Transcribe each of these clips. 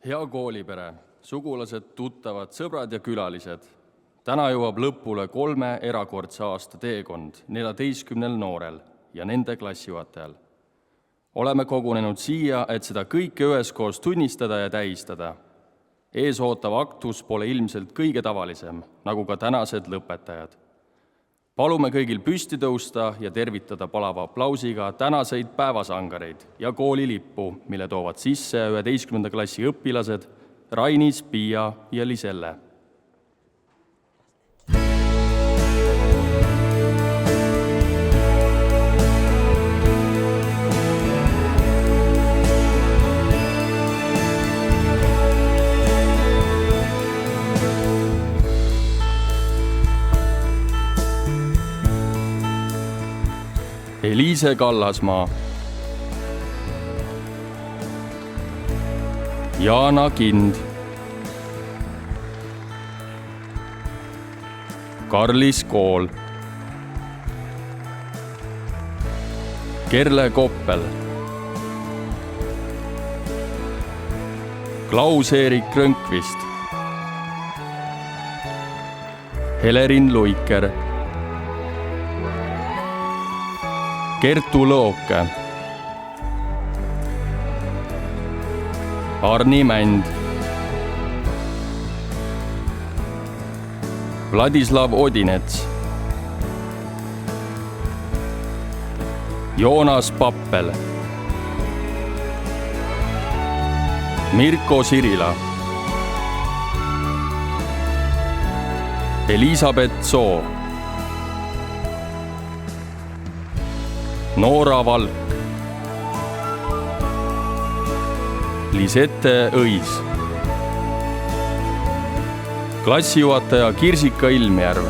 Hea koolipere, sugulased, tuttavad, sõbrad ja külalised. Täna jõuab lõpule 3 erakordse aasta teekond 14 noorel ja nende klassijuhatajal. Oleme kogunenud siia, et seda kõike üheskoos tunnistada ja tähistada. Ees ootav aktus pole ilmselt kõige tavalisem, nagu ka tänased lõpetajad. Palume kõigil püsti tõusta ja tervitada palava aplausiga tänaseid päevasangareid ja koolilippu, mille toovad sisse 11. klassi õpilased Rainis, Piia ja Liselle. Eliise Kallasmaa, Jaana Kind, Karlis Kool, Kerle Koppel, Klaus-Erik Rõnkvist, Helerin Luiker, Kertu Looke, Arni Mänd, Vladislav Odinets, Joonas Pappel, Mirko Sirila, Elisabeth Soo, Noora Valk, Lisette Õis, klassijuhataja Kirsika Ilmjärv,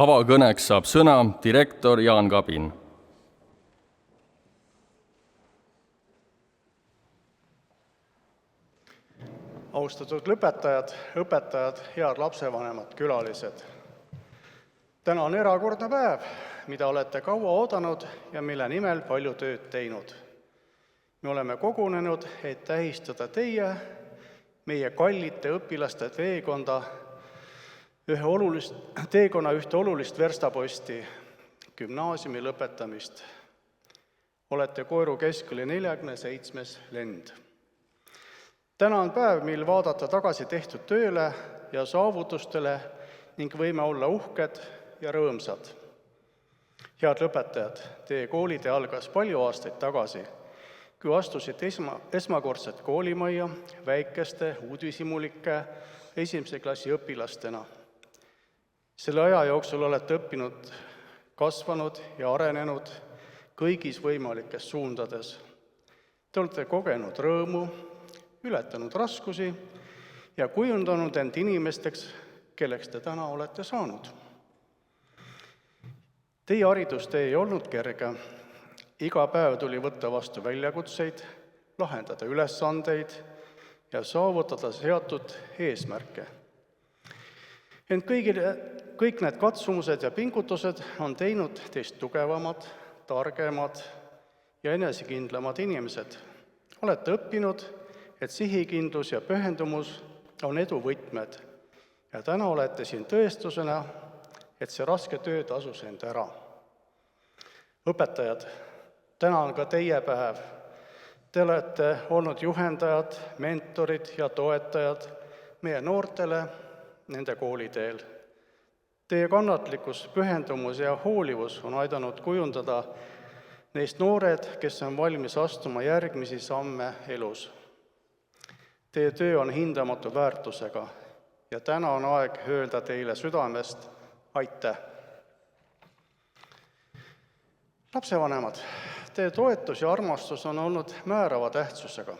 Avakõneks saab sõna direktor Jaan Kabin. Austatud lõpetajad, õpetajad, head lapsevanemad, külalised. Täna on erakordne päev, mida olete kaua oodanud ja mille nimel palju tööd teinud. Me oleme kogunenud, et tähistada teie, meie kallite õpilaste teekonna ühte olulist verstaposti, gümnaasiumi lõpetamist. Olete Koeru keskkooli 47. lend. Täna on päev, mil vaadata tagasi tehtud tööle ja saavutustele ning võime olla uhked ja rõõmsad. Head lõpetajad, teie koolitee algas palju aastaid tagasi, kui astusite esmakordselt koolimajja väikeste uudishimulike esimese klassi õpilastena. Selle aja jooksul olete õppinud, kasvanud ja arenenud kõigis võimalikes suundades. Te olete kogenud rõõmu, ületanud raskusi ja kujundanud end inimesteks, kelleks te täna olete saanud. Teie haridustee ei olnud kerge. Iga päev tuli võtta vastu väljakutseid, lahendada ülesandeid ja saavutada seatud eesmärke. Ent kõik need katsumused ja pingutused on teinud teist tugevamad, targemad ja enesekindlamad inimesed. Olete õppinud, et sihikindlus ja pühendumus on edu võtmed ja täna olete siin tõestusena, et see raske töö tasus end ära. Õpetajad, täna on ka teie päev. Te olete olnud juhendajad, mentorid ja toetajad meie noortele nende kooliteel. Teie kannatlikkus, pühendumus ja hoolivus on aidanud kujundada neist noored, kes on valmis astuma järgmisi samme elus. Teie töö on hindamatu väärtusega ja täna on aeg öelda teile südamest aitäh. Lapsevanemad, teie toetus ja armastus on olnud määrava tähtsusega.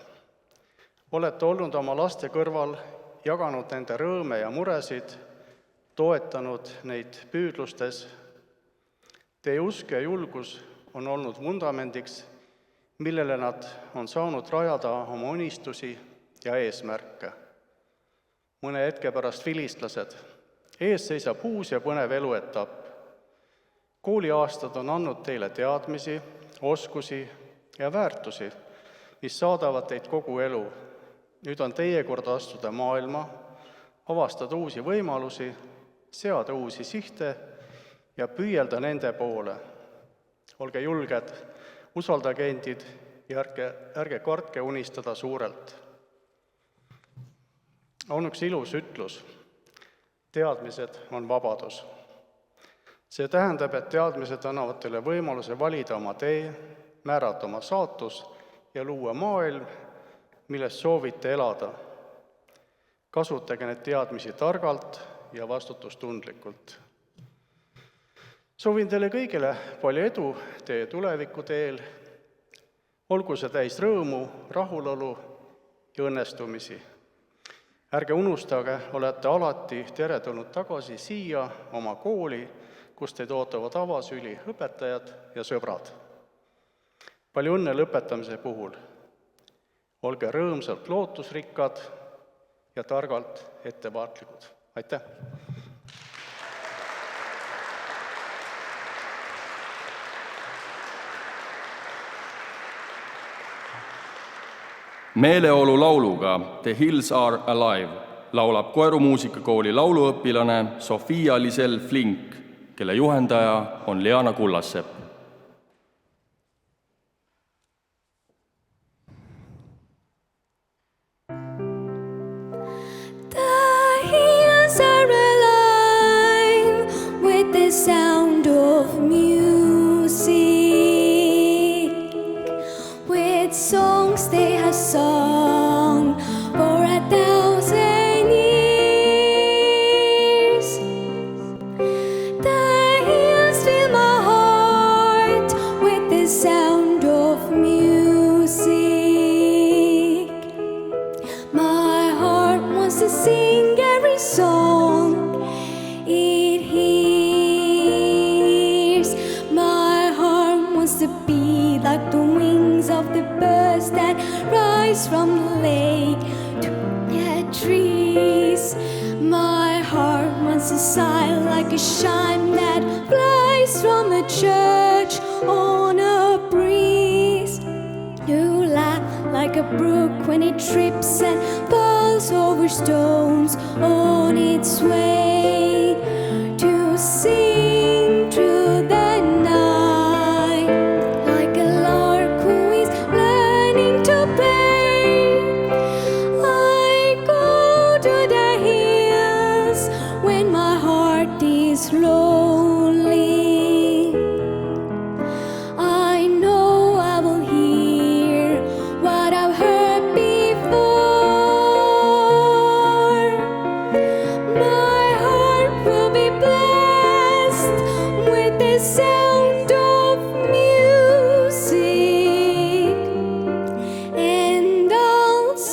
Olete olnud oma laste kõrval, jaganud nende rõõme ja muresid, toetanud neid püüdlustes. Teie usk ja julgus on olnud vundamendiks, millele nad on saanud rajada oma unistusi ja eesmärke. Mõne hetke pärast vilistlased. Ees seisab uus ja põnev eluetapp. Kooliaastad on andnud teile teadmisi, oskusi ja väärtusi, mis saadavad teid kogu elu. Nüüd on teie kord astuda maailma, avastada uusi võimalusi, seada uusi sihte ja püüelda nende poole. Olge julged, usaldage endid ja ärge kartke unistada suurelt. On üks ilus ütlus. Teadmised on vabadus. See tähendab, et teadmised annavad teile võimaluse valida oma tee, määrata oma saatus ja luua maailm, milles soovite elada. Kasutage need teadmisi targalt ja vastutustundlikult. Soovin teile kõigile palju edu teie tuleviku teel. Olgu see täis rõõmu, rahulolu ja õnnestumisi. Ärge unustage, olete alati teretulnud tagasi siia oma kooli, kus teid ootavad avasüli õpetajad ja sõbrad. Palju õnne lõpetamise puhul. Olge rõõmsalt lootusrikkad ja targalt ettevaatlikud. Aitäh! Meeleolu lauluga The Hills Are Alive laulab Koeru muusikakooli lauluõpilane Sofia Lisel Flink, kelle juhendaja on Liana Kullassepp. The hills are alive with the sound of music, with songs they have sung for 1,000 years. The hills fill my heart with the sound of music. My heart wants to sing every song it hears. My heart wants to be like the wings of the birds that rise from the lake to the trees. My heart wants to sigh like a chime that flies from a church on a breeze. To laugh like a brook when it trips and falls over stones on its way. To sing through the night like a lark who is learning to play.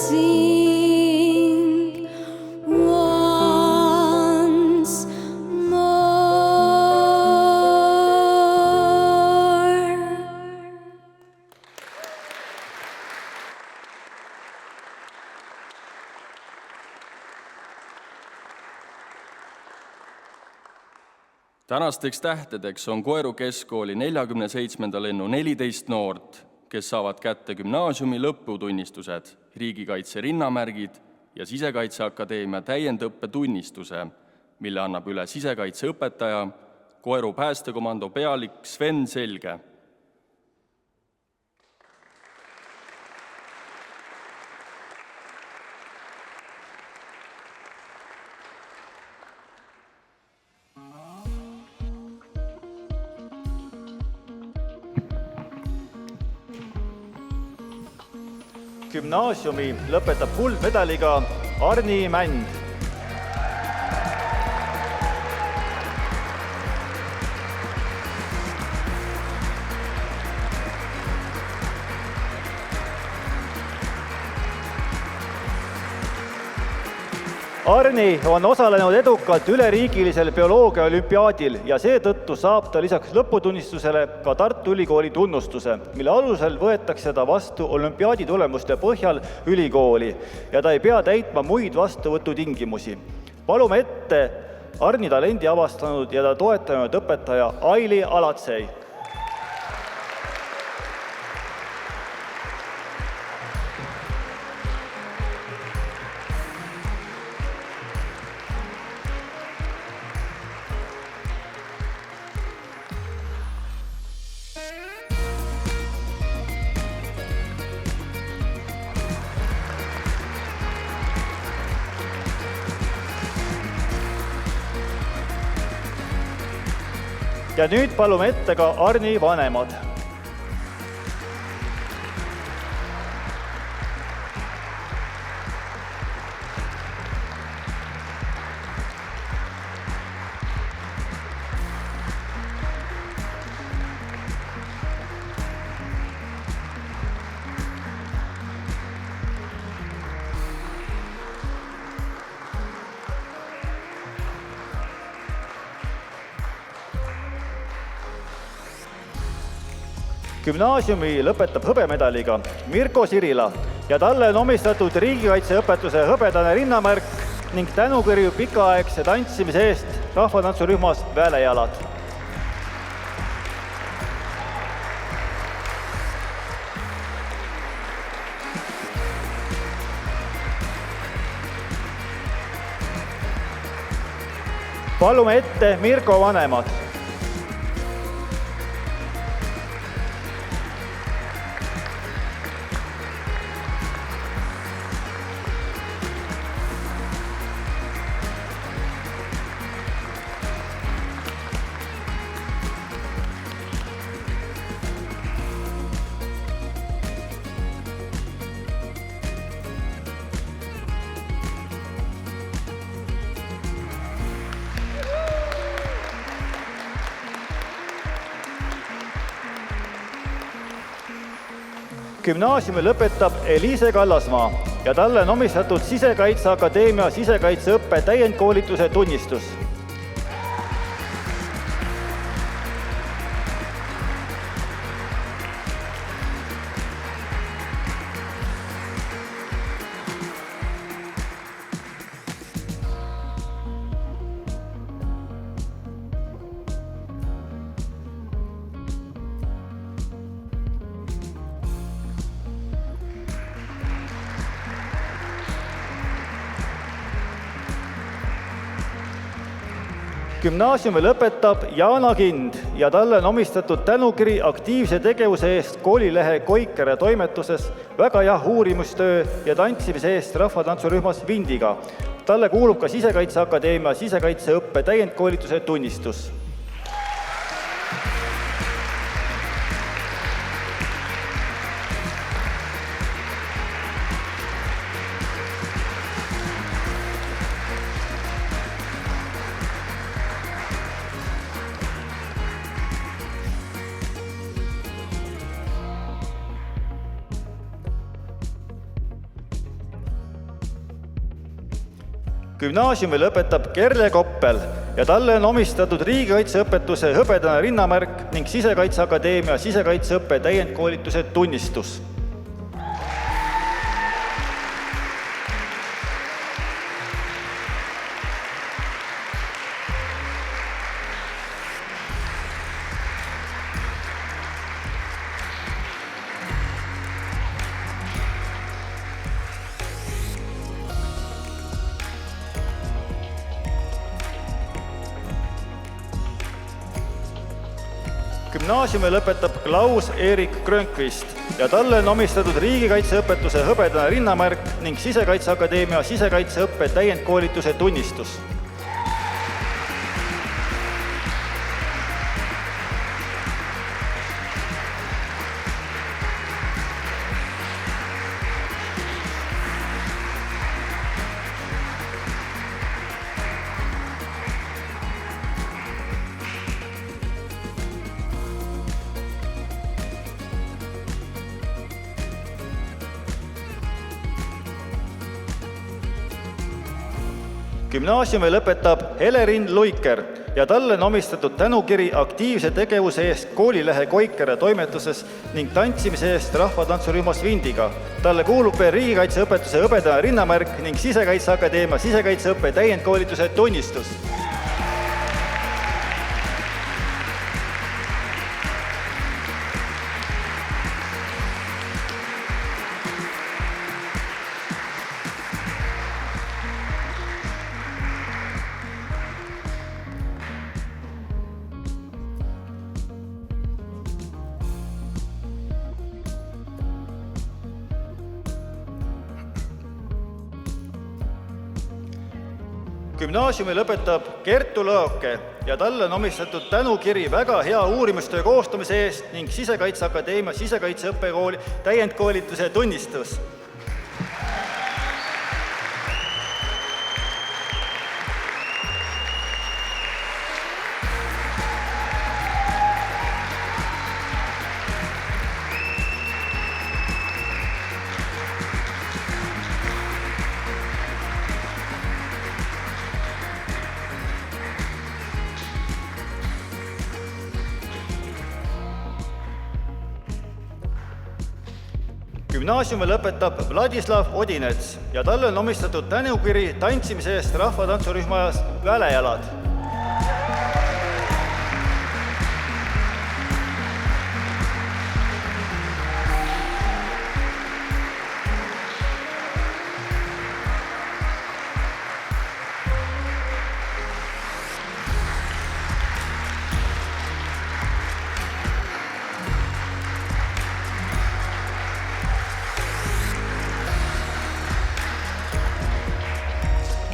sing once more. Tänasteks tähtedeks on Koeru keskkooli 47. lennu 14 noort, kes saavad kätte gümnaasiumi lõputunnistused, riigikaitse rinnamärgid ja Sisekaitseakadeemia täiendõppetunnistuse, mille annab üle sisekaitseõpetaja, Koeru päästekomando pealik Sven Selge. Gümnaasiumi lõpetab kuldmedaliga Arni Mänd. Arni on osalenud edukalt üleriigilisel bioloogia olümpiaadil ja seetõttu saab ta lisaks lõputunnistusele ka Tartu Ülikooli tunnustuse, mille alusel võetakse ta vastu olümpiaadi tulemuste põhjal ülikooli ja ta ei pea täitma muid vastuvõtutingimusi. Palume ette Arni talendi avastanud ja ta toetanud õpetaja Aili Alatsei. Ja nüüd palume ette ka Arni vanemad. Gümnaasiumi lõpetab hõbemedaliga Mirko Sirila ja talle on omistatud riigikaitseõpetuse hõbedane rinnamärk ning tänukirju pikaaegse tantsimise eest rahvatantsurühmas Väelejalad. Palume ette Mirko vanemad. Gümnaasiumi lõpetab Eliise Kallasmaa ja talle on omistatud Sisekaitseakadeemia sisekaitseõppe täiendkoolituse tunnistus. Gümnaasiumi lõpetab Jaana Kind ja talle on omistatud tänukiri aktiivse tegevuse eest koolilehe Koikere toimetuses, väga hea uurimustöö ja tantsimise eest rahvatantsurühmas Vindiga. Talle kuulub ka Sisekaitseakadeemia sisekaitseõppe täiendkoolituse tunnistus. Gümnaasiumi lõpetab Kerle Koppel ja talle on omistatud riigikaitseõpetuse hõbedane rinnamärk ning Sisekaitseakadeemia sisekaitseõppe täiendkoolituse tunnistus. Gümnaasiumi lõpetab Klaus-Erik Grönqvist ja talle on omistatud riigikaitseõpetuse hõbedane rinnamärk ning Sisekaitseakadeemia sisekaitseõppe täiendkoolituse tunnistus. Gümnaasiumi lõpetab Helerin Luiker ja talle on omistatud tänukiri aktiivse tegevuse eest koolilehe Koikere toimetuses ning tantsimise eest rahvatantsurühmas Vindiga. Talle kuulub veel riigikaitseõpetuse hõbedane rinnamärk ning Sisekaitseakadeemia sisekaitseõppe täiendkoolituse tunnistus. Gümnaasiumi lõpetab Kertu Lõoke ja talle on omistatud tänukiri väga hea uurimustöö koostamise eest ning Sisekaitseakadeemia sisekaitseõppekooli täiendkoolituse tunnistus. Gümnaasiumi lõpetab Vladislav Odinets ja talle on omistatud tänukiri tantsimise eest rahvatantsurühmas Välejalad.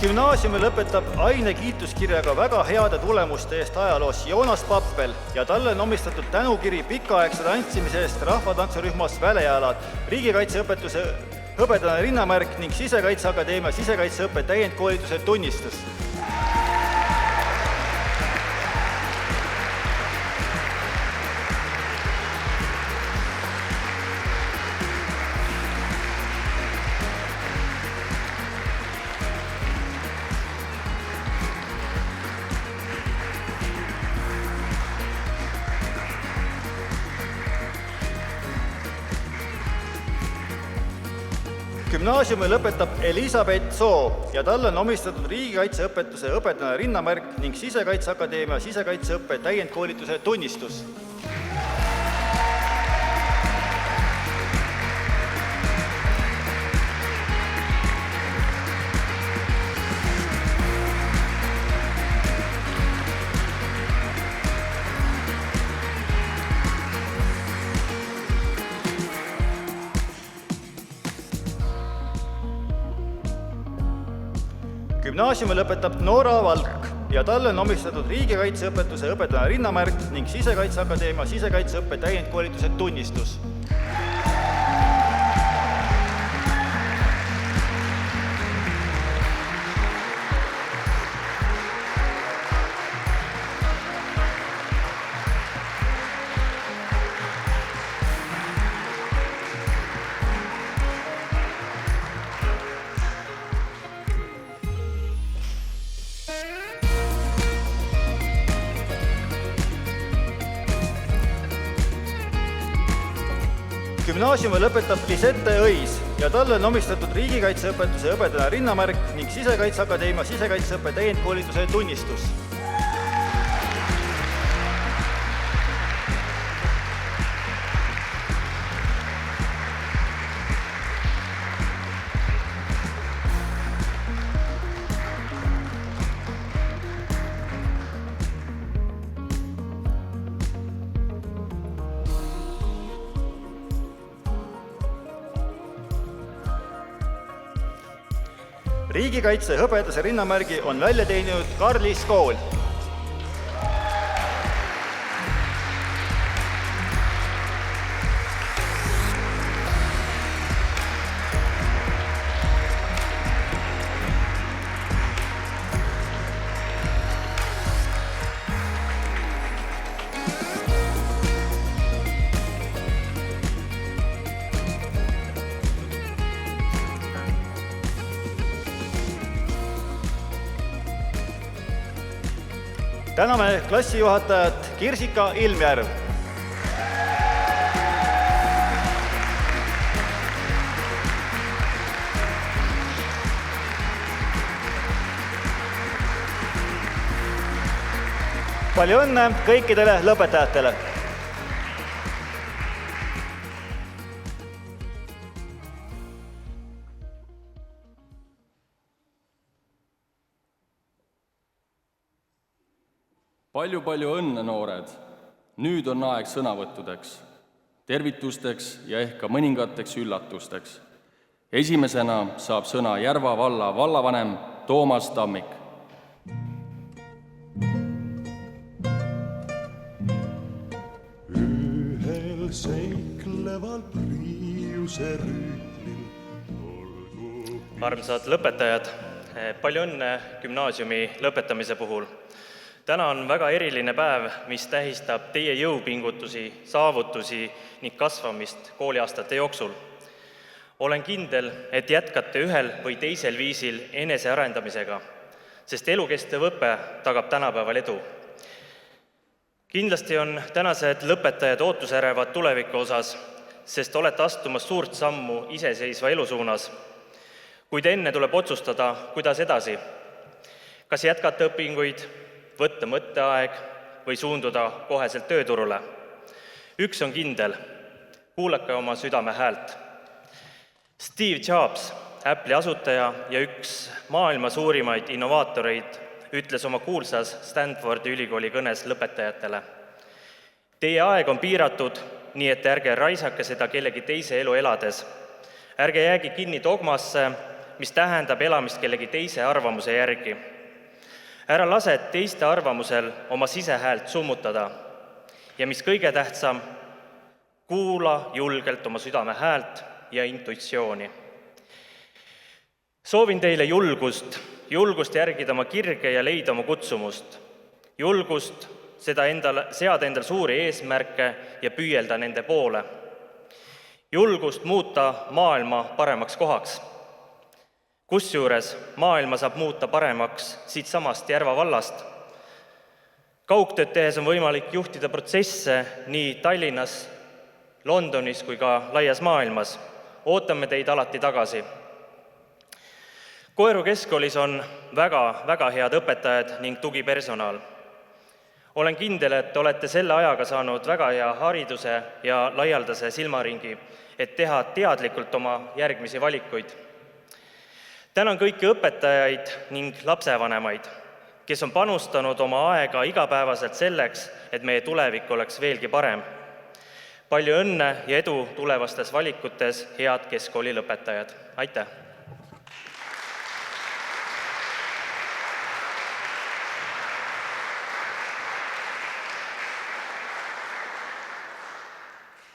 Gümnaasiumi lõpetab aine kiituskirjaga väga heade tulemuste eest ajaloos Joonas Pappel ja talle on omistatud tänukiri pikaaegse tantsimise eest rahvatantsurühmas Välejalad, riigikaitseõpetuse hõbedane rinnamärk ning Sisekaitseakadeemia sisekaitseõppe täiendkoolituse tunnistus. Gümnaasiumi lõpetab Elisabeth Soo ja talle on omistatud riigikaitseõpetuse hõbedane rinnamärk ning Sisekaitseakadeemia sisekaitseõppe täiendkoolituse tunnistus. Gümnaasiumi lõpetab Noora Valk ja talle on omistatud riigikaitseõpetuse hõbedane rinnamärk ning Sisekaitseakadeemia sisekaitseõppe täiendkoolituse tunnistus. gümnaasiumi lõpetab Lisette Õis ja talle on omistatud riigikaitseõpetuse õpetaja rinnamärk ning Sisekaitseakadeemia sisekaitseõppe täiendkoolituse tunnistus. Riigikaitse hõbedase rinnamärgi on välja teeninud Karlis Kool. Täname klassijuhatajat Kirsika Ilmjärv. Palju õnne kõikidele lõpetajatele! Palju õnne, noored! Nüüd on aeg sõnavõttudeks, tervitusteks ja ehk ka mõningateks üllatusteks. Esimesena saab sõna Järva valla vallavanem Toomas Tammik. Ühel seikleval priiuse rüütlil olgu... Armsad lõpetajad, palju õnne gümnaasiumi lõpetamise puhul. Täna on väga eriline päev, mis tähistab teie jõupingutusi, saavutusi ning kasvamist kooliaastate jooksul. Olen kindel, et jätkate ühel või teisel viisil enesearendamisega, sest elukestev õpe tagab tänapäeval edu. Kindlasti on tänased lõpetajad ootusärevad tuleviku osas, sest olete astumas suurt sammu iseseisva elu suunas. Kuid enne tuleb otsustada, kuidas edasi. Kas jätkata õpinguid, võtta mõtteaeg või suunduda koheselt tööturule. Üks on kindel, kuulake oma südame häält. Steve Jobs, Apple'i asutaja ja üks maailma suurimaid innovaatoreid, ütles oma kuulsas Stanfordi ülikooli kõnes lõpetajatele. Teie aeg on piiratud, nii et ärge raisake seda kellegi teise elu elades. Ärge jäägi kinni dogmasse, mis tähendab elamist kellegi teise arvamuse järgi. Ära lase teiste arvamusel oma sisehäält summutada ja mis kõige tähtsam, kuula julgelt oma südame häält ja intuitsiooni. Soovin teile julgust järgida oma kirge ja leida oma kutsumust, julgust seada endal suuri eesmärke ja püüelda nende poole, julgust muuta maailma paremaks kohaks. Kusjuures maailma saab muuta paremaks siit samast Järva vallast. Kaugtööd tehes on võimalik juhtida protsesse nii Tallinnas, Londonis kui ka laias maailmas. Ootame teid alati tagasi. Koeru keskkoolis on väga head õpetajad ning tugipersonal. Olen kindel, et olete selle ajaga saanud väga hea hariduse ja laialdase silmaringi, et teha teadlikult oma järgmisi valikuid. Tänan kõiki õpetajaid ning lapsevanemaid, kes on panustanud oma aega igapäevaselt selleks, et meie tulevik oleks veelgi parem. Palju õnne ja edu tulevastes valikutes, head keskkooli lõpetajad. Aitäh!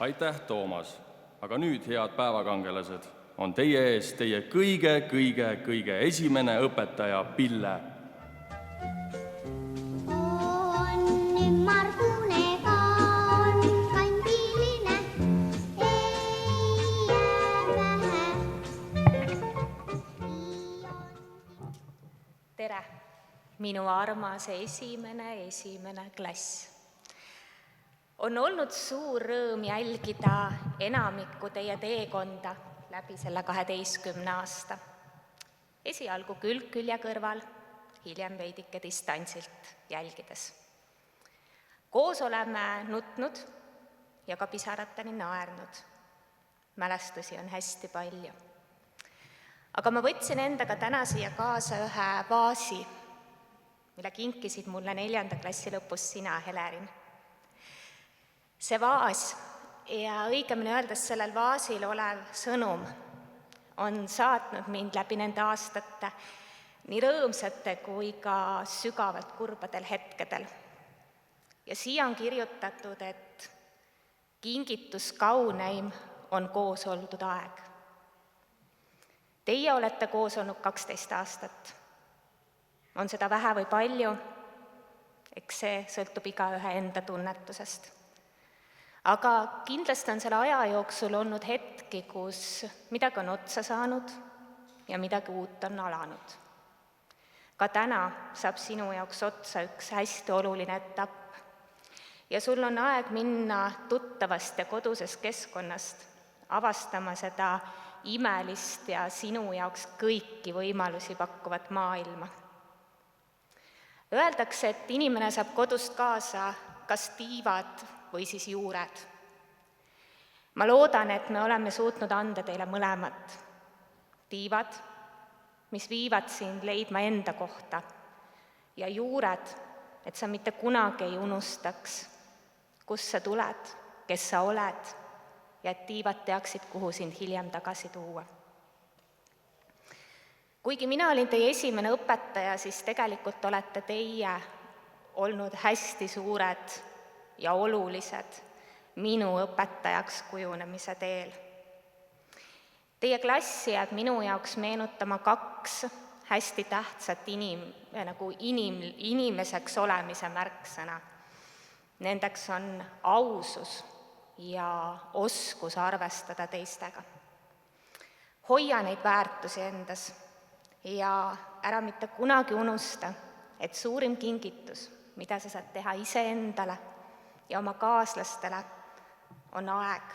Aitäh, Toomas! Aga nüüd, head päevakangelased, on teie ees teie kõige esimene õpetaja Pille. On ümmargune ka on kandiline, ei jää vähe. Tere, minu armas esimene klass. On olnud suur rõõm jälgida enamikku teie teekonda läbi selle 12 aasta. Esialgu külg külje kõrval, hiljem veidike distantsilt jälgides. Koos oleme nutnud ja ka pisarateni naernud. Mälestusi on hästi palju. Aga ma võtsin endaga täna siia kaasa ühe vaasi, mille kinkisid mulle 4. klassi lõpus sina, Helerin. See vaas ja õigemini öeldes sellel vaasil olev sõnum on saatnud mind läbi nende aastate nii rõõmsate kui ka sügavalt kurbadel hetkedel. Ja siia on kirjutatud, et kingitus kauneim on koos oldud aeg. Teie olete koos olnud 12 aastat. On seda vähe või palju? Eks see sõltub igaühe enda tunnetusest. Aga kindlasti on selle aja jooksul olnud hetki, kus midagi on otsa saanud ja midagi uut on alanud. Ka täna saab sinu jaoks otsa üks hästi oluline etapp. Ja sul on aeg minna tuttavast ja kodusest keskkonnast, avastama seda imelist ja sinu jaoks kõiki võimalusi pakkuvat maailma. Öeldakse, et inimene saab kodust kaasa kas tiivad või siis juured. Ma loodan, et me oleme suutnud anda teile mõlemat. Tiivad, mis viivad sind leidma enda kohta, ja juured, et sa mitte kunagi ei unustaks, kust sa tuled, kes sa oled, ja et tiivad teaksid, kuhu sind hiljem tagasi tuua. Kuigi mina olin teie esimene õpetaja, siis tegelikult olete teie olnud hästi suured ja olulised minu õpetajaks kujunemise teel. Teie klassi jääb minu jaoks meenutama 2 hästi tähtsat inimeseks olemise märksõna. Nendeks on ausus ja oskus arvestada teistega. Hoia neid väärtusi endas ja ära mitte kunagi unusta, et suurim kingitus, mida sa saad teha iseendale ja oma kaaslastele, on aeg.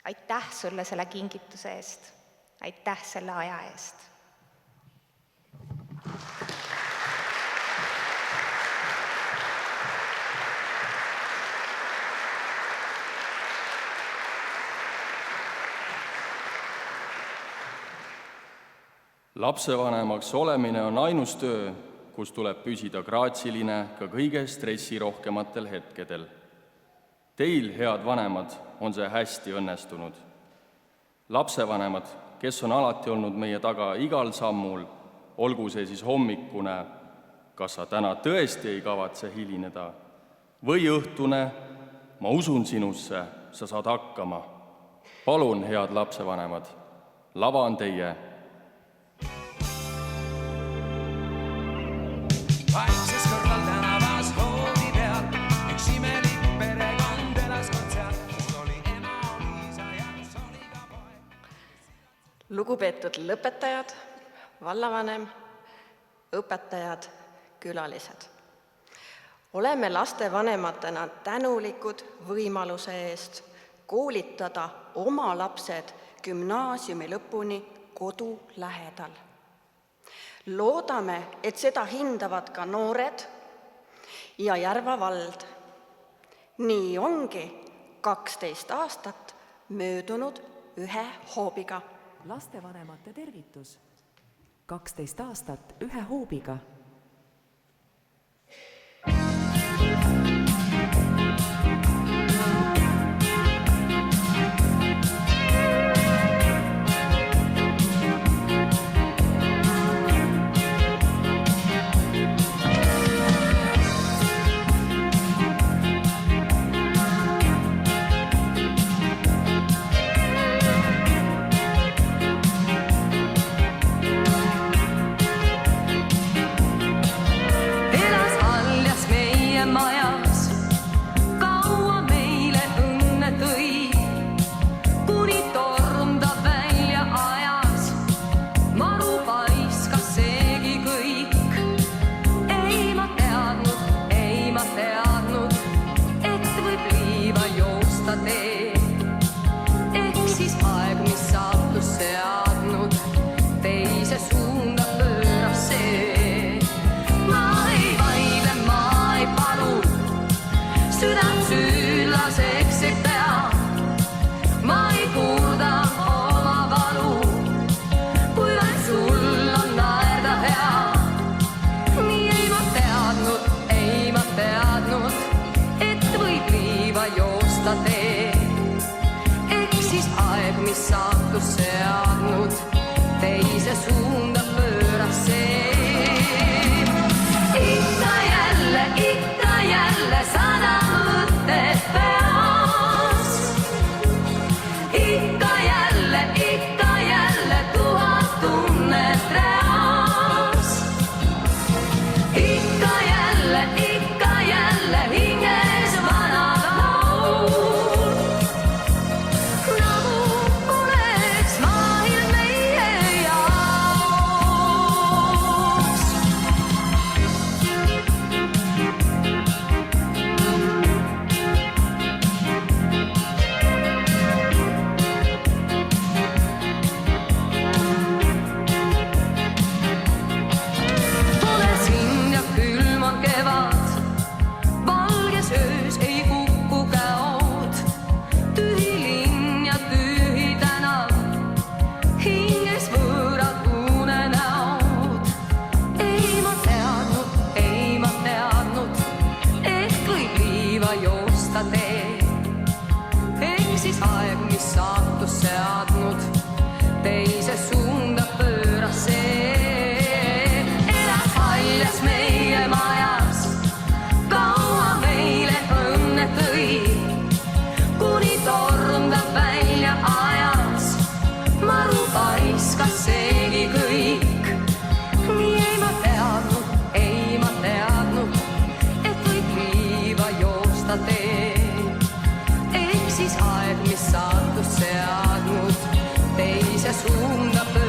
Aitäh sulle selle kingituse eest. Aitäh selle aja eest. Lapsevanemaks olemine on ainus töö, kus tuleb püsida graatsiline ka kõige stressirohkematel hetkedel. Teil, head vanemad, on see hästi õnnestunud. Lapsevanemad, kes on alati olnud meie taga igal sammul, olgu see siis hommikune, kas sa täna tõesti ei kavatse hilineda, või õhtune, ma usun sinusse, sa saad hakkama. Palun, head lapsevanemad, lava on teie. Vaikses kõrval tänavas hoodi peal, üks imelik perekond elas kord seal, mul oli ema, isa ja oli ka poeg. Lugupeetud lõpetajad, vallavanem, õpetajad, külalised. Oleme lastevanematena tänulikud võimaluse eest koolitada oma lapsed gümnaasiumi lõpuni kodu lähedal. Loodame, et seda hindavad ka noored ja Järva vald. Nii ongi 12 aastat möödunud ühe hoobiga. Lastevanemate tervitus. 12 aastat ühe hoobiga. seadnud, teise suunda pööras see. ikka jälle sada mõtet peas. ikka jälle tuhat tunnet reas. ikka jälle hinges vana laul, nagu oleks maailm meie jaoks. Tule siin ja külm on kevad, valges öös ei kuku käod, tühi linn ja tühi tänav, hinges võõrad unenäod. ei ma teadnud, ehk võib liiva joosta tee, ehk siis aeg, mis saatus seadnud, teise suunda pööras see. elas haljas meie majas, kaua meile õnne tõi, kuni torm ta välja ajas, maru paiskas seegi kõik. nii ei ma teadnud, et võib liiva joosta tee, ehk siis aeg, mis saatus seadnud, teise suunda pööras.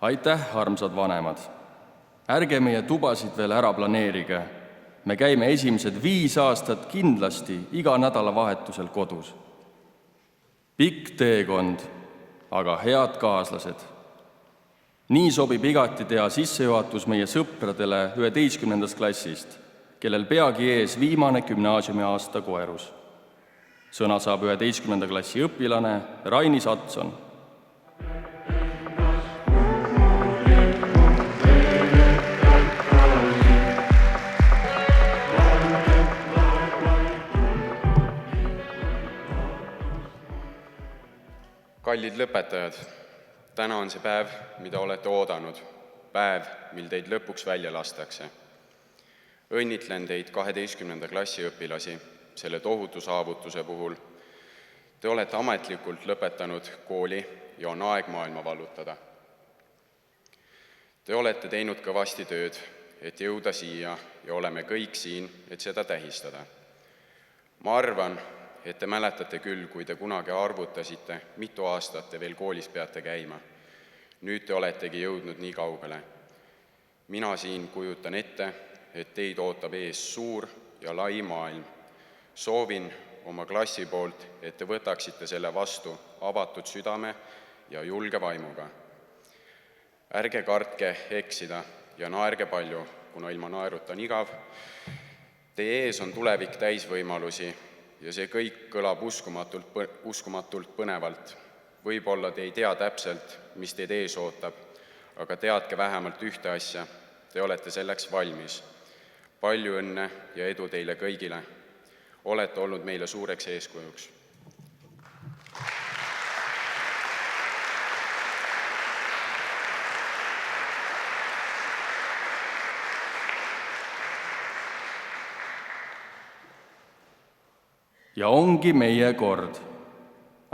aitäh, armsad vanemad! Ärge meie tubasid veel ära planeerige. Me käime esimesed 5 aastat kindlasti iga nädalavahetusel kodus. Pikk teekond, aga head kaaslased. Nii sobib igati teha sissejuhatus meie sõpradele 11. klassist, kellel peagi ees viimane gümnaasiumiaasta koerus. Sõna saab 11. klassi õpilane Rainis Atson. Kallid lõpetajad, täna on see päev, mida olete oodanud, päev, mil teid lõpuks välja lastakse. Õnnitlen teid 12. klassi õpilasi selle tohutu saavutuse puhul. Te olete ametlikult lõpetanud kooli ja on aeg maailma vallutada. Te olete teinud kõvasti tööd, et jõuda siia ja oleme kõik siin, et seda tähistada. Ma arvan, et te mäletate küll, kui te kunagi arvutasite, mitu aastat te veel koolis peate käima. Nüüd te oletegi jõudnud nii kaugele. Mina siin kujutan ette, et teid ootab ees suur ja lai maailm. Soovin oma klassi poolt, et te võtaksite selle vastu avatud südame ja julge vaimuga. Ärge kartke eksida ja naerge palju, kuna ilma naeruta on igav. Teie ees on tulevik täis võimalusi ja see kõik kõlab uskumatult põnevalt. Võib-olla te ei tea täpselt, mis teid ees ootab, aga teadke vähemalt ühte asja. Te olete selleks valmis. Palju õnne ja edu teile kõigile. Olete olnud meile suureks eeskujuks. Ja ongi meie kord.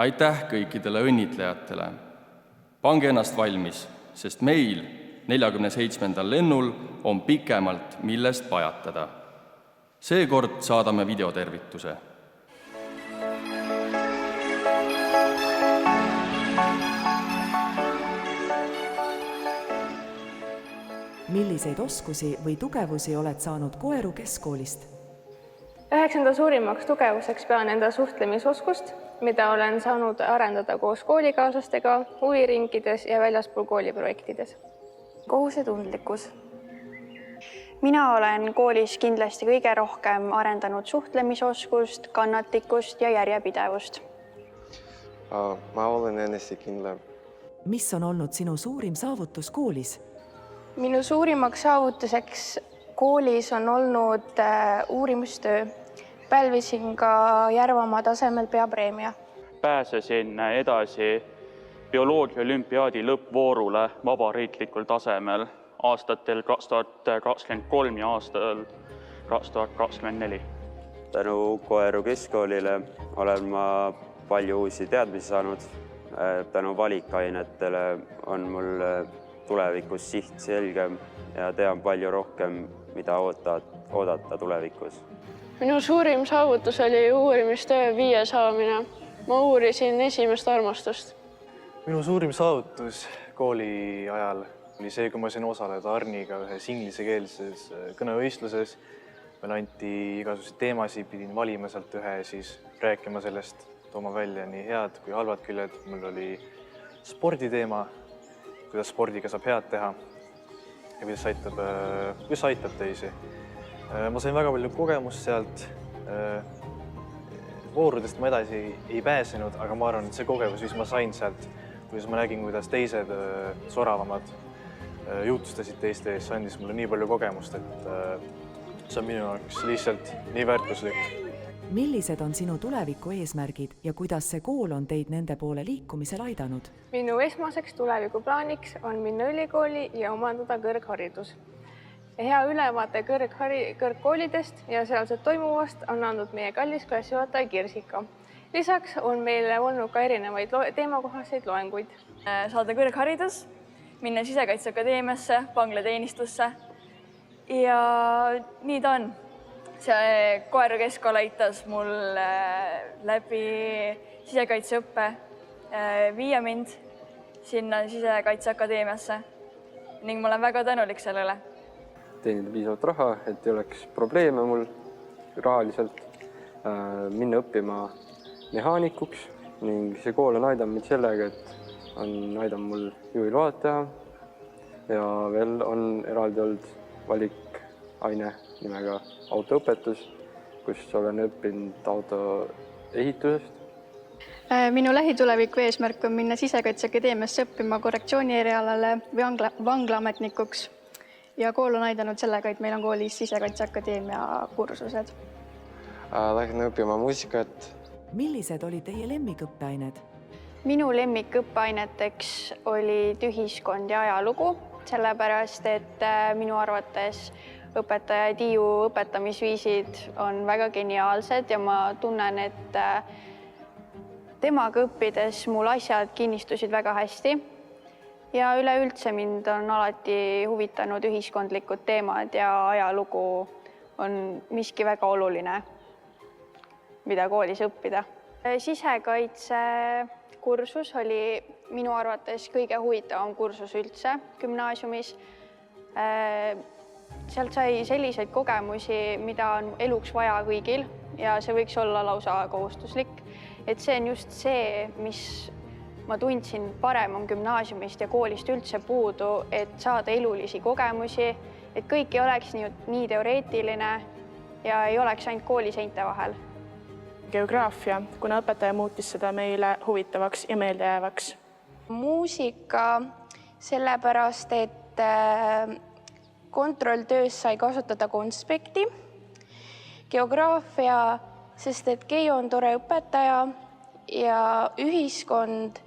Aitäh kõikidele õnnitlejatele. Pange ennast valmis, sest meil 47. lennul on pikemalt millest pajatada. Seekord saadame videotervituse. Milliseid oskusi või tugevusi oled saanud Koeru keskkoolist? 9. suurimaks tugevuseks pean enda suhtlemisoskust, mida olen saanud arendada koos koolikaaslastega, huviringides ja väljaspool kooliprojektides. Kohusetundlikkus. Mina olen koolis kindlasti kõige rohkem arendanud suhtlemisoskust, kannatlikkust ja järjepidevust. Ma olen enesekindlam. Mis on olnud sinu suurim saavutus koolis? Minu suurimaks saavutuseks koolis on olnud uurimustöö. Pälvisin ka Järvamaa tasemel peapreemia. Pääsesin edasi bioloogia olümpiaadi lõppvoorule vabariiklikul tasemel aastatel 2023 ja aastal 2024. Tänu Koeru keskkoolile olen ma palju uusi teadmisi saanud. Tänu valikainetele on mul tulevikus siht selgem ja tean palju rohkem, mida oodata tulevikus. Minu suurim saavutus oli uurimistöö 5 saamine. Ma uurisin esimest armastust. Minu suurim saavutus kooli ajal oli see, kui ma sain osaleda Arniga ühes inglisekeelses kõnevõistluses. Meil anti igasuguseid teemasid, pidin valima sealt ühe ja siis rääkima sellest, tooma välja nii head kui halvad küljed. Mul oli sporditeema, kuidas spordiga saab head teha ja kuidas aitab teisi. Ma sain väga palju kogemust sealt. Voorudest ma edasi ei pääsenud, aga ma arvan, et see kogemus, mis ma sain sealt, kuidas ma nägin, kuidas teised soravamad jutustasid teiste ees, andis mulle nii palju kogemust, et see on minu jaoks lihtsalt nii väärtuslik. Millised on sinu tuleviku eesmärgid ja kuidas see kool on teid nende poole liikumisel aidanud? Minu esmaseks tulevikuplaaniks on minna ülikooli ja omandada kõrgharidus. Hea ülevaate kõrgkoolidest ja sealset toimuvast on andnud meie kallis klassijuhataja Kirsika. Lisaks on meil olnud ka erinevaid teemakohaseid loenguid. Saada kõrgharidus, minna Sisekaitseakadeemiasse, vanglateenistusse ja nii ta on. See Koeru keskkool aitas mul läbi sisekaitseõppe viia mind sinna Sisekaitseakadeemiasse ning ma olen väga tänulik sellele. Teenida piisavalt raha, et ei oleks probleeme mul rahaliselt, minna õppima mehaanikuks ning see kool on aidanud mind sellega, et on aidanud mul juhiload teha ja veel on eraldi olnud valikaine nimega autoõpetus, kus olen õppinud autoehitusest. Minu lähituleviku eesmärk on minna Sisekaitseakadeemiasse õppima korrektsioonierialale või vanglaametnikuks ja kool on aidanud sellega, et meil on koolis Sisekaitseakadeemia kursused. Lähen õppima muusikat. Millised olid teie lemmikõppeained? Minu lemmikõppeaineteks olid ühiskond ja ajalugu, sellepärast et minu arvates õpetaja Tiiu õpetamisviisid on väga geniaalsed ja ma tunnen, et temaga õppides mul asjad kinnistusid väga hästi. Ja üleüldse mind on alati huvitanud ühiskondlikud teemad ja ajalugu on miski väga oluline, mida koolis õppida. Sisekaitse kursus oli minu arvates kõige huvitavam kursus üldse gümnaasiumis. Sealt sai selliseid kogemusi, mida on eluks vaja kõigil ja see võiks olla lausa kohustuslik. Et see on just see, mis ma tundsin parem on gümnaasiumist ja koolist üldse puudu, et saada elulisi kogemusi, et kõik ei oleks nii teoreetiline ja ei oleks ainult kooliseinte vahel. Geograafia, kuna õpetaja muutis seda meile huvitavaks ja meeldejäävaks. Muusika, sellepärast, et kontrolltöös sai kasutada konspekti. Geograafia, sest et Keiu on tore õpetaja ja ühiskond,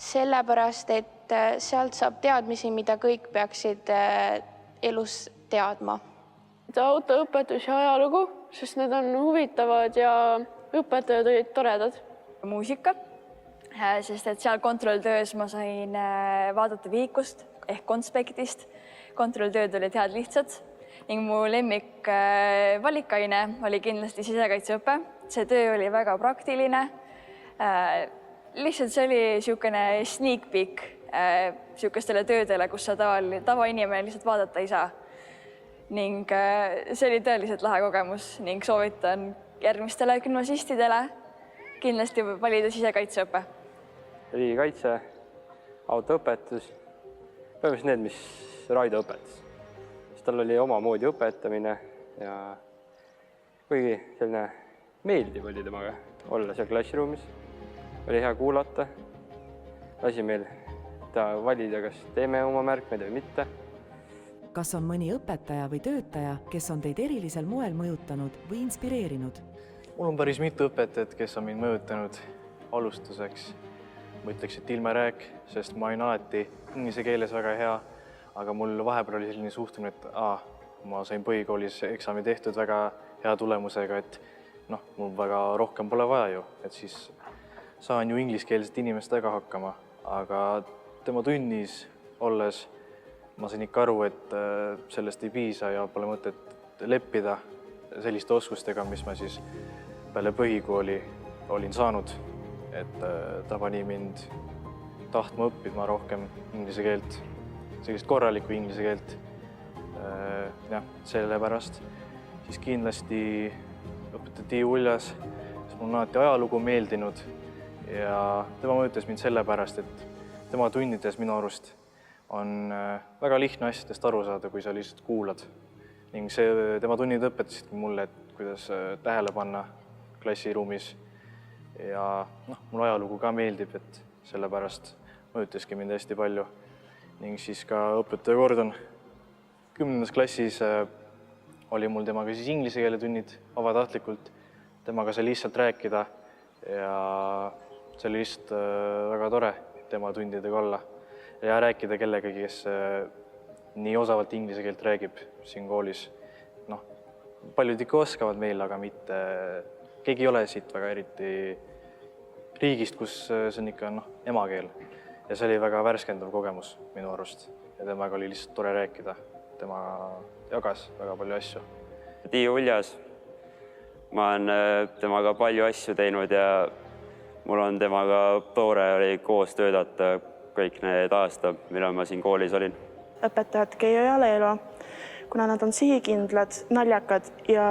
sellepärast, et sealt saab teadmisi, mida kõik peaksid elus teadma. Autoõpetus ja ajalugu, sest need on huvitavad ja õpetajad olid toredad. Muusika, sest et seal kontrolltöös ma sain vaadata vihikust ehk konspektist. Kontrolltööd olid head lihtsad ning mu lemmik valikaine oli kindlasti sisekaitseõpe. See töö oli väga praktiline. Lihtsalt see oli niisugune sneak peek niisugustele töödele, kus sa tavainimene lihtsalt vaadata ei saa. Ning see oli tõeliselt lahe kogemus ning soovitan järgmistele gümnasistidele kindlasti valida sisekaitseõpe. Riigikaitse, autoõpetus, põhimõtteliselt need, mis Raido õpetas. Tal oli omamoodi õpetamine ja kuigi selline meeldiv oli temaga olla seal klassiruumis. Oli hea kuulata, lasi meil valida, kas teeme oma märkmeid või mitte. Kas on mõni õpetaja või töötaja, kes on teid erilisel moel mõjutanud või inspireerinud? Mul on päris mitu õpetajat, kes on mind mõjutanud alustuseks. Ma ütleks, et Ilme Rääk, sest ma olin alati inglise keeles väga hea, aga mul vahepeal oli selline suhtumine, et ma sain põhikoolis eksami tehtud väga hea tulemusega, et mul väga rohkem pole vaja ju, et siis saan ju ingliskeelset inimestega hakkama, aga tema tunnis olles ma sain ikka aru, et sellest ei piisa ja pole mõtet leppida selliste oskustega, mis ma siis peale põhikooli olin saanud. Et ta pani mind tahtma õppima rohkem inglise keelt, sellist korralikku inglise keelt. Sellepärast siis kindlasti õpetaja Tiiu Uljas, sest mul on alati ajalugu meeldinud ja tema mõjutas mind sellepärast, et tema tundides minu arust on väga lihtne asjadest aru saada, kui sa lihtsalt kuulad. Ning tema tunnid õpetasid mulle, et kuidas tähele panna klassiruumis. Ja mul ajalugu ka meeldib, et sellepärast mõjutaski mind hästi palju. Ning siis ka õpetaja Gordon 10. klassis oli mul temaga siis inglise keele tunnid vabatahtlikult. Temaga sai lihtsalt rääkida ja see oli lihtsalt väga tore tema tundidega olla. Ja rääkida kellegagi, kes nii osavalt inglise keelt räägib siin koolis. Paljud ikka oskavad meil, aga mitte, keegi ei ole siit väga eriti riigist, kus see on ikka emakeel. Ja see oli väga värskendav kogemus minu arust. Ja temaga oli lihtsalt tore rääkida. Tema jagas väga palju asju. Tiiu Uljas, ma olen temaga palju asju teinud ja mul on temaga tore oli koos töötada kõik need aastad, millal ma siin koolis olin. õpetajat Keijo ja Leelo, kuna nad on sihikindlad, naljakad ja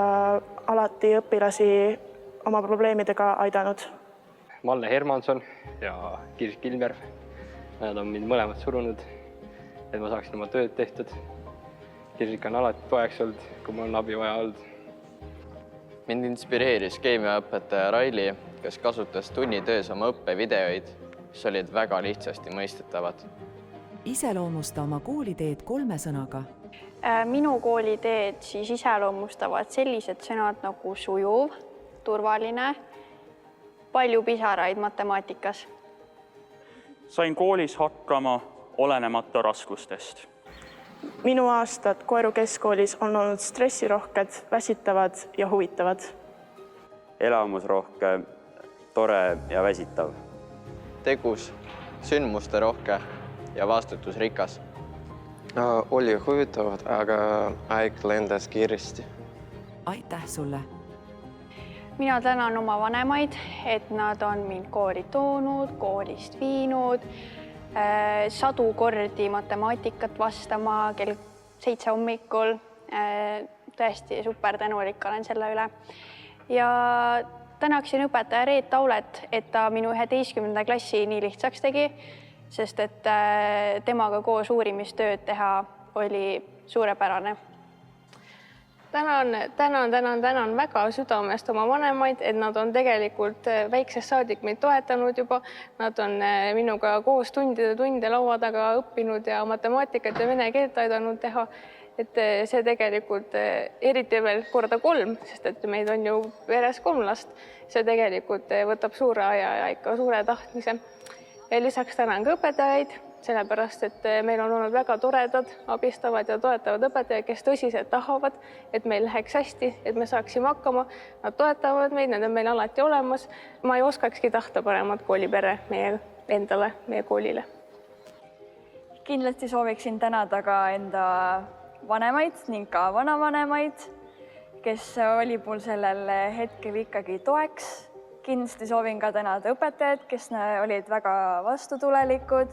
alati õpilasi oma probleemidega aidanud. Malle Hermanson ja Kirsi Kilmer. Nad on mind mõlemad surunud, et ma saaksin oma tööd tehtud. Kirsika on alati toeks olnud, kui mul on abi vaja olnud. Mind inspireeris keemiaõpetaja Raili, kes kasutas tunnitöös oma õppevideoid, mis olid väga lihtsasti mõistetavad. Iseloomusta oma kooliteed 3 sõnaga. Minu kooliteed siis iseloomustavad sellised sõnad nagu sujuv, turvaline, palju pisaraid matemaatikas. Sain koolis hakkama olenemata raskustest. Minu aastad Koeru keskkoolis on olnud stressirohked, väsitavad ja huvitavad. Elamusrohke, tore ja väsitav. Tegus, sündmuste rohke ja vastutusrikas. Oli huvitavad, aga aeg lendas kiiresti. Aitäh sulle! Mina tänan oma vanemaid, et nad on mind kooli toonud, koolist viinud, 100 kordi matemaatikat vastama kell 7 hommikul. Tõesti super tänulik olen selle üle. Ja tänaksin õpetaja Reet Taulet, et ta minu 11. klassi nii lihtsaks tegi, sest et temaga koos uurimistööd teha oli suurepärane. Tänan väga südamest oma vanemaid, et nad on tegelikult väiksest saadik meid toetanud juba. Nad on minuga koos tunde laua taga õppinud ja matemaatikat ja vene keelt aidanud teha. Et see tegelikult, eriti veel korda 3, sest et meid on ju peres 3 last, see tegelikult võtab suure aja ja ikka suure tahtmise. Ja lisaks tänan ka õpetajaid, sellepärast, et meil on olnud väga toredad, abistavad ja toetavad õpetajad, kes tõsiselt tahavad, et meil läheks hästi, et me saaksime hakkama. Nad toetavad meid, need on meil alati olemas. Ma ei oskakski tahta paremat koolipere meie endale, meie koolile. Kindlasti sooviksin tänada ka enda vanemaid ning ka vanavanemaid, kes oli mul sellel hetkel ikkagi toeks. Kindlasti soovin ka tänada õpetajad, kes olid väga vastutulelikud,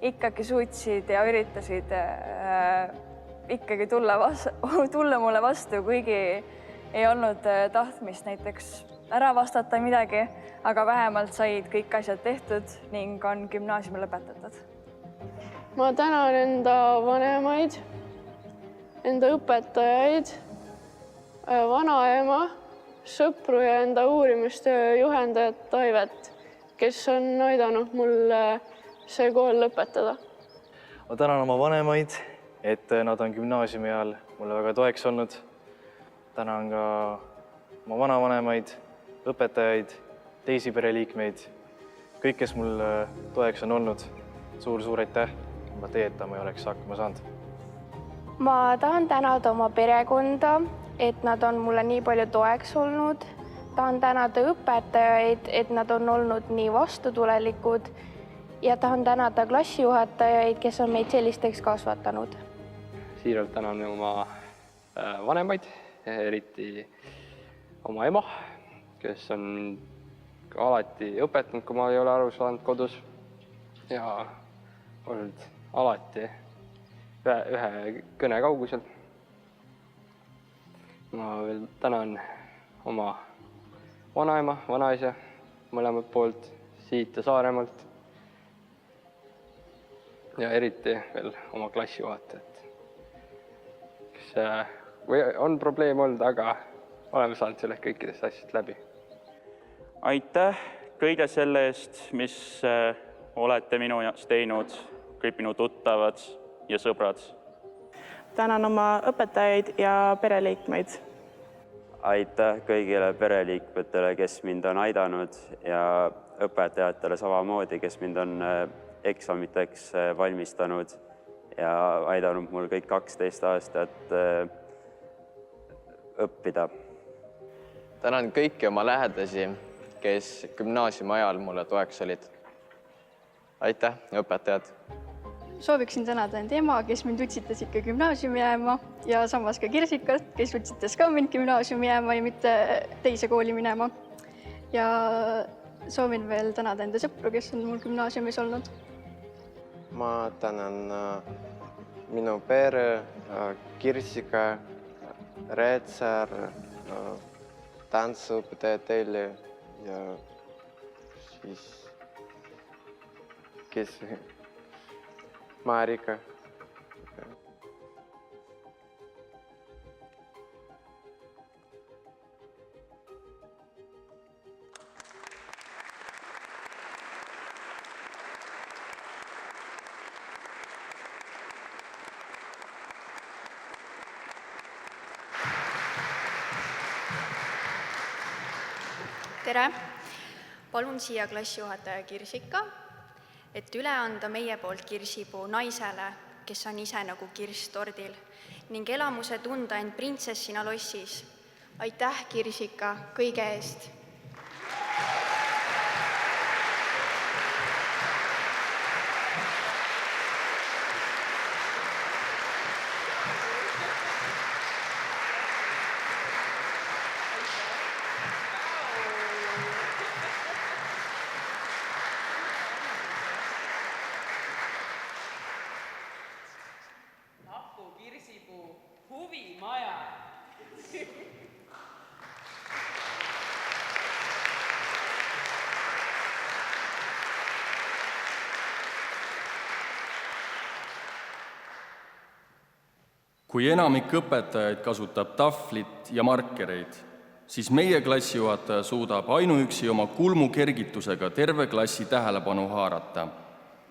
ikkagi suutsid ja üritasid ikkagi tulla mulle vastu, kuigi ei olnud tahtmist näiteks ära vastata midagi, aga vähemalt said kõik asjad tehtud ning on gümnaasiumi lõpetatud. Ma tänan enda vanemaid, enda õpetajaid, vanaema, sõpru ja enda uurimistöö juhendajat Taivet, kes on aidanud mul see kool lõpetada. Ma tänan oma vanemaid, et nad on gümnaasiumi ajal mulle väga toeks olnud. Tänan ka oma vanavanemaid, õpetajaid, teisi pereliikmeid, kõik, kes mul toeks on olnud. Suur aitäh, ilma teeta ma ei oleks hakkama saanud. Ma tahan tänada oma perekonda, et nad on mulle nii palju toeks olnud. Tahan tänada õpetajaid, et nad on olnud nii vastutulelikud ja tahan tänada klassijuhatajaid, kes on meid sellisteks kasvatanud. Siiralt tänan oma vanemaid, eriti oma ema, kes on alati õpetanud, kui ma ei ole aru saanud kodus ja olnud alati ühe kõne kaugusel. Ma veel tänan oma vanaema, vanaisa mõlemalt poolt, siit ja Saaremaalt. Ja eriti veel oma klassijuhatajat, kes on probleem olnud, aga oleme saanud selle kõikidest asjast läbi. Aitäh kõige selle eest, mis olete minu jaoks teinud, kõik minu tuttavad ja sõbrad. Tänan oma õpetajaid ja pereliikmeid. Aitäh kõigile pereliikmetele, kes mind on aidanud ja õpetajatele samamoodi, kes mind on eksamiteks valmistanud ja aidanud mul kõik 12 aastat õppida. Tänan kõiki oma lähedasi, kes gümnaasiumi ajal mulle toeks olid. Aitäh, õpetajad! Sooviksin tänada enda ema, kes mind utsitas ikka gümnaasiumi jääma ja samas ka Kirsikat, kes utsitas ka mind gümnaasiumi jääma ja mitte teise kooli minema. Ja soovin veel tänada enda sõpru, kes on mul gümnaasiumis olnud. Ma tänan minu pere, Kirsika, Reetsaar, tantsuõpetaja Telli ja siis kes Marika. Tere! Palun siia klassijuhataja Kirsika, et üle anda meie poolt kirsipuu naisele, kes on ise nagu kirss tordil ning elamuse tunda end printsessina lossis. Aitäh, Kirsika, kõige eest! Kirsipuu huvimaja. Kui enamik õpetajaid kasutab tahvlit ja markereid, siis meie klassijuhataja suudab ainuüksi oma kulmukergitusega terve klassi tähelepanu haarata.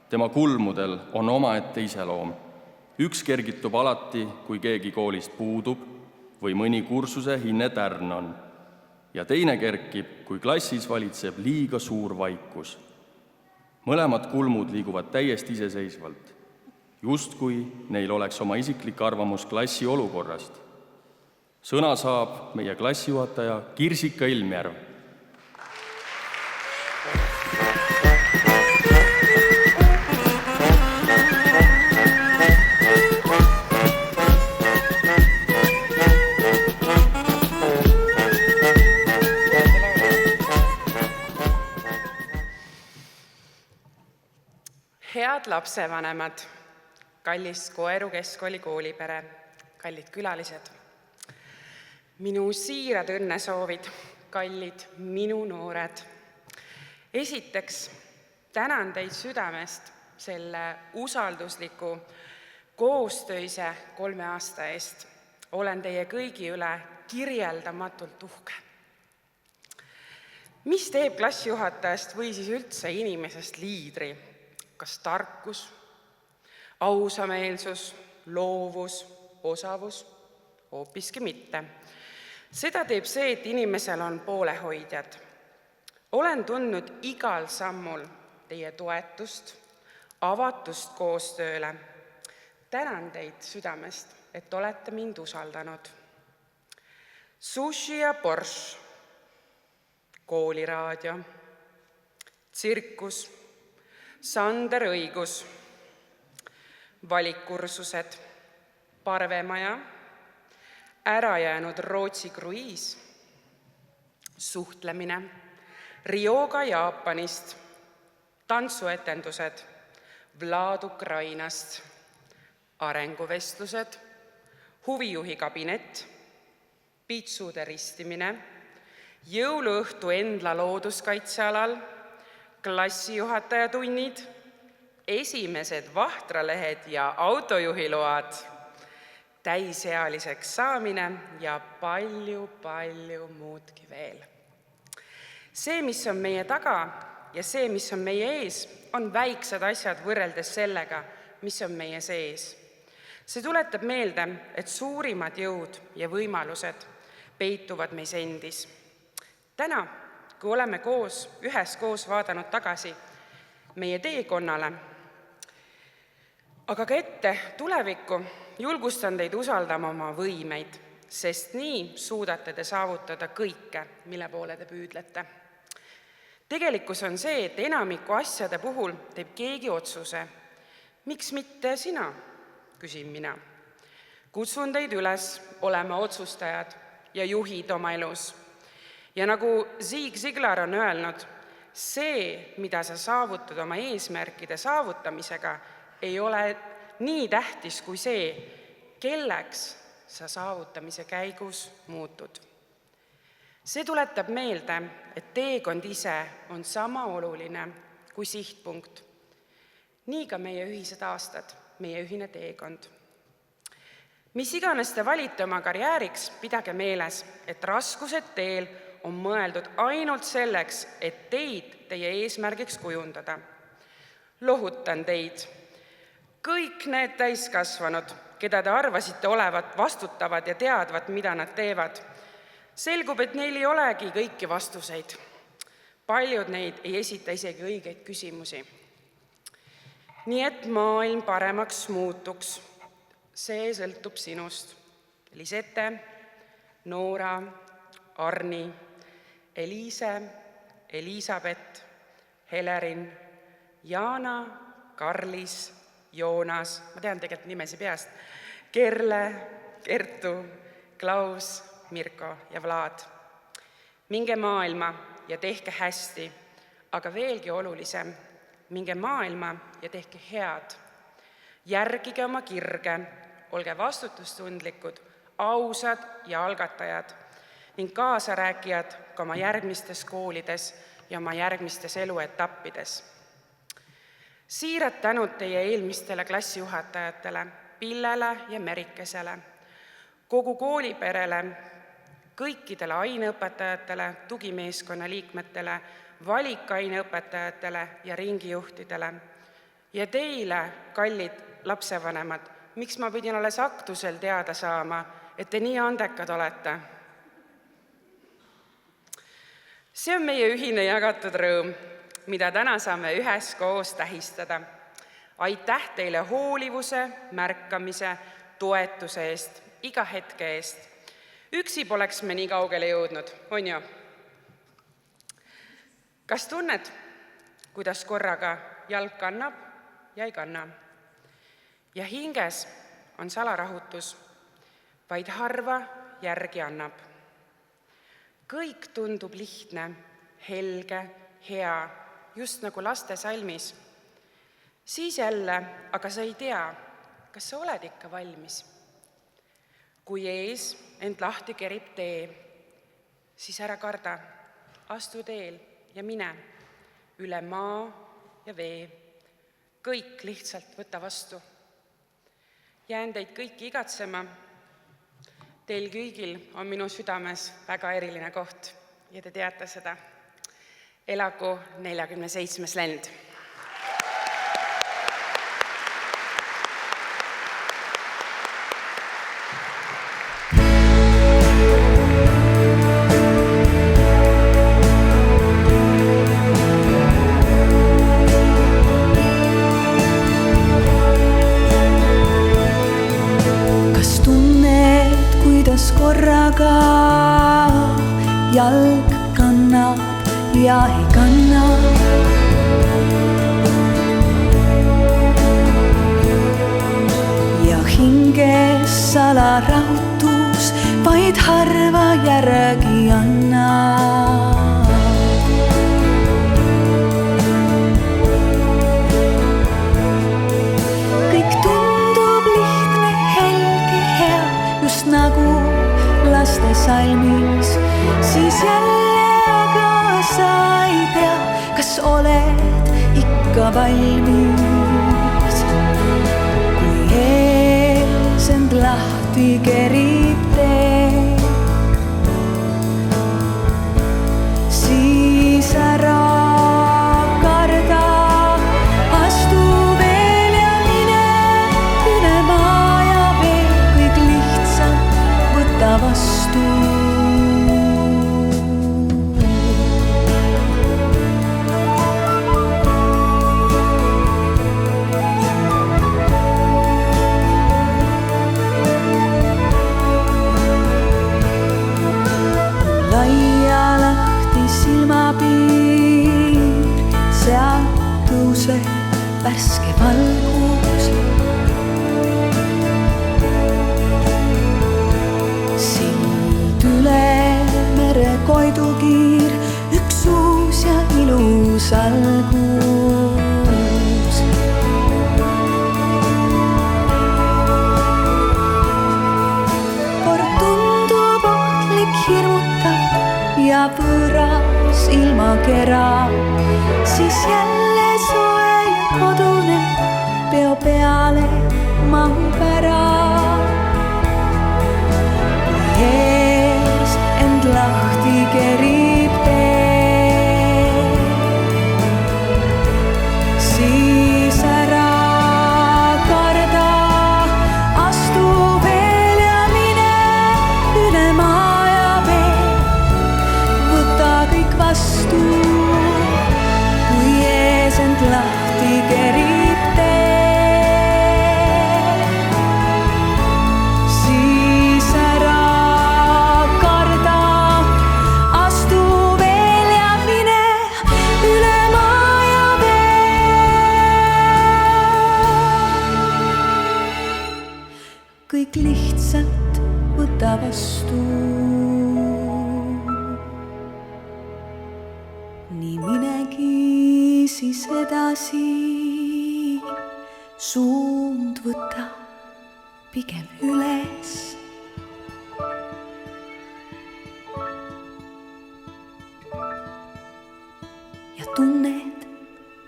Tema kulmudel on omaette iseloom. Üks kergitub alati, kui keegi koolist puudub või mõni kursuse hinne tärn on. Ja teine kerkib, kui klassis valitseb liiga suur vaikus. Mõlemad kulmud liiguvad täiesti iseseisvalt, justkui neil oleks oma isiklik arvamus klassi olukorrast. Sõna saab meie klassijuhataja Kirsika Ilmjärv. Head lapsevanemad, kallis Koeru Keskkooli koolipere, kallid külalised. Minu siirad õnnesoovid, kallid minu noored. Esiteks tänan teid südamest selle usaldusliku koostöise 3 aasta eest. Olen teie kõigi üle kirjeldamatult uhke. Mis teeb klassijuhatajast või siis üldse inimesest liidri? Kas tarkus, ausameelsus, loovus, osavus? Hoopiski mitte. Seda teeb see, et inimesel on poolehoidjad. Olen tundnud igal sammul teie toetust, avatust koostööle. Tänan teid südamest, et olete mind usaldanud. Sushi ja Porsche, kooliraadio, tsirkus, Sander õigus, valikkursused, parvemaja, ärajäänud Rootsi kruiis, suhtlemine, Rioga Jaapanist, tantsuetendused, Vlad Ukrainast, arenguvestlused, huvijuhi kabinett, pitsude ristimine, jõuluõhtu Endla looduskaitsealal, klassijuhataja tunnid, esimesed vahtralehed ja autojuhiload, täisealiseks saamine ja palju muudki veel. See, mis on meie taga ja see, mis on meie ees, on väiksed asjad võrreldes sellega, mis on meie sees. See tuletab meelde, et suurimad jõud ja võimalused peituvad meis endis. Täna, kui oleme üheskoos vaadanud tagasi meie teekonnale, aga ka ette tulevikku, julgustan teid usaldama oma võimeid, sest nii suudate te saavutada kõike, mille poole te püüdlete. Tegelikkus on see, et enamiku asjade puhul teeb keegi otsuse. Miks mitte sina, küsin mina. Kutsun teid üles olema otsustajad ja juhid oma elus. Ja nagu Zig Ziglar on öelnud, see, mida sa saavutad oma eesmärkide saavutamisega, ei ole nii tähtis kui see, kelleks sa saavutamise käigus muutud. See tuletab meelde, et teekond ise on sama oluline kui sihtpunkt. Nii ka meie ühised aastad, meie ühine teekond. Mis iganes te valite oma karjääriks, pidage meeles, et raskused teel on mõeldud ainult selleks, et teid teie eesmärgiks kujundada. Lohutan teid. Kõik need täiskasvanud, keda te arvasite olevat vastutavad ja teadvat, mida nad teevad, selgub, et neil ei olegi kõiki vastuseid. Paljud neid ei esita isegi õigeid küsimusi. Nii et maailm paremaks muutuks. See sõltub sinust. Lisette, Noora, Arni, Eliise, Elisabeth, Helerin, Jaana, Karlis, Joonas, ma tean tegelikult nimesi peast, Kerle, Kertu, Klaus, Mirko ja Vlad. Minge maailma ja tehke hästi, aga veelgi olulisem, minge maailma ja tehke head. Järgige oma kirge, olge vastutustundlikud, ausad ja algatajad ning kaasarääkijad ka oma järgmistes koolides ja oma järgmistes eluetappides. Siirad tänud teie eelmistele klassijuhatajatele, Pillele ja Merikesele, kogu kooliperele, kõikidele aineõpetajatele, tugimeeskonna liikmetele, valikaineõpetajatele ja ringijuhtidele ja teile, kallid lapsevanemad, miks ma pidin alles aktusel teada saama, et te nii andekad olete. See on meie ühine jagatud rõõm, mida täna saame üheskoos tähistada. Aitäh teile hoolivuse, märkamise, toetuse eest, iga hetke eest. Üksi poleks me nii kaugele jõudnud, on ju? Kas tunned, kuidas korraga jalg kannab ja ei kanna? Ja hinges on salarahutus, vaid harva järgi annab. Kõik tundub lihtne, helge, hea, just nagu laste salmis. Siis jälle, aga sa ei tea, kas sa oled ikka valmis. Kui ees ent lahti kerib tee, siis ära karda, astu teel ja mine üle maa ja vee. Kõik lihtsalt võta vastu. Jään teid kõiki igatsema. Teil kõigil on minu südames väga eriline koht ja te teate seda. Elagu 47. lend! Korraga jalg kannab ja ei kanna. Ja hinges salarahutus vaid harva järgi annab. Kõik tundub lihtne, helge, hea, just nagu laste salmis, siis jälle aga sa ei tea, kas oled ikka valmis. Kui ees end lahti kerib tee, siis ära karda, astu veel ja mine üle maa ja vee, kõik lihtsalt võta vastu. Laia lahti silmapiir, sealt tõuseb värske valgus. Üle mere koidukiir, üks uus ja ilus algus. ilmakera, siis jälle soe ja kodune peo peale mahub ära. Kui eest end lahti kerib tee, siis ära karda, astu veel ja mine üle maa ja vee, võta kõik vastu, kui ees end lahti kerib tee, siis ära karda, astu veel ja mine üle maa ja kõik lihtsalt võta vastu. Nii minegi siis edasi, suund võta pigem üles. Ja tunned,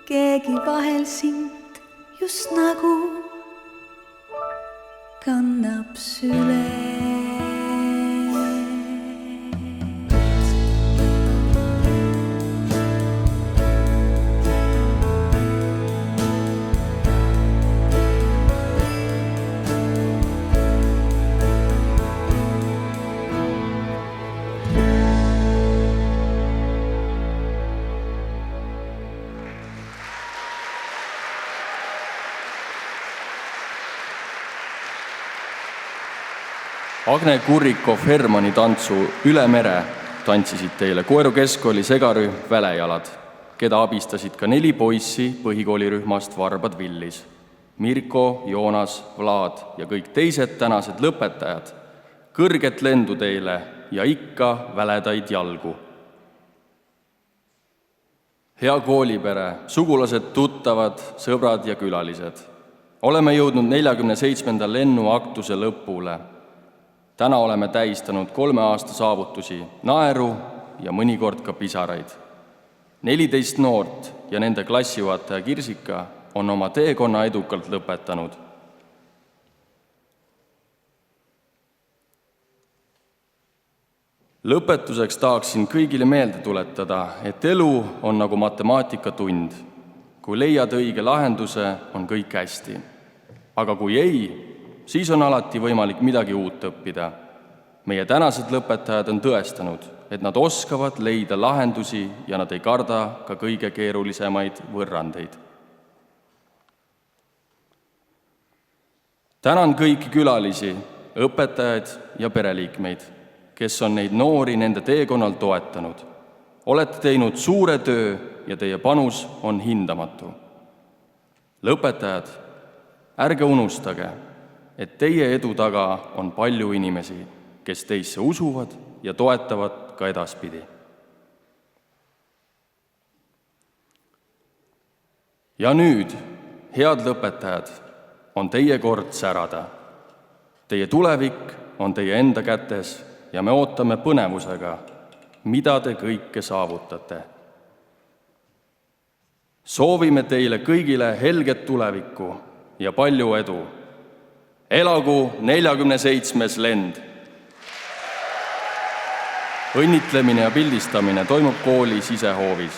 keegi vahel sind just nagu kannab süles. Agne Kurrikoff Hermanni tantsu Üle mere tantsisid teile Koeru keskkooli segarühm Välejalad, keda abistasid ka 4 poissi põhikoolirühmast Varbad Villis. Mirko, Joonas, Vlad ja kõik teised tänased lõpetajad. Kõrget lendu teile ja ikka väledaid jalgu. Hea koolipere, sugulased, tuttavad, sõbrad ja külalised. Oleme jõudnud 47. lennuaktuse lõpule. Täna oleme tähistanud 3 aasta saavutusi, naeru ja mõnikord ka pisaraid. 14 noort ja nende klassijuhataja Kirsika on oma teekonna edukalt lõpetanud. Lõpetuseks tahaksin kõigile meelde tuletada, et elu on nagu matemaatikatund. Kui leiad õige lahenduse, on kõik hästi. Aga kui ei, siis on alati võimalik midagi uut õppida. Meie tänased lõpetajad on tõestanud, et nad oskavad leida lahendusi ja nad ei karda ka kõige keerulisemaid võrrandeid. Tänan kõiki külalisi, õpetajaid ja pereliikmeid, kes on neid noori nende teekonnal toetanud. Olete teinud suure töö ja teie panus on hindamatu. Lõpetajad, ärge unustage, et teie edu taga on palju inimesi, kes teisse usuvad ja toetavad ka edaspidi. Ja nüüd, head lõpetajad, on teie kord särada. Teie tulevik on teie enda kätes ja me ootame põnevusega, mida te kõike saavutate. Soovime teile kõigile helget tulevikku ja palju edu. Elagu 47. lend! Õnnitlemine ja pildistamine toimub kooli sisehoovis.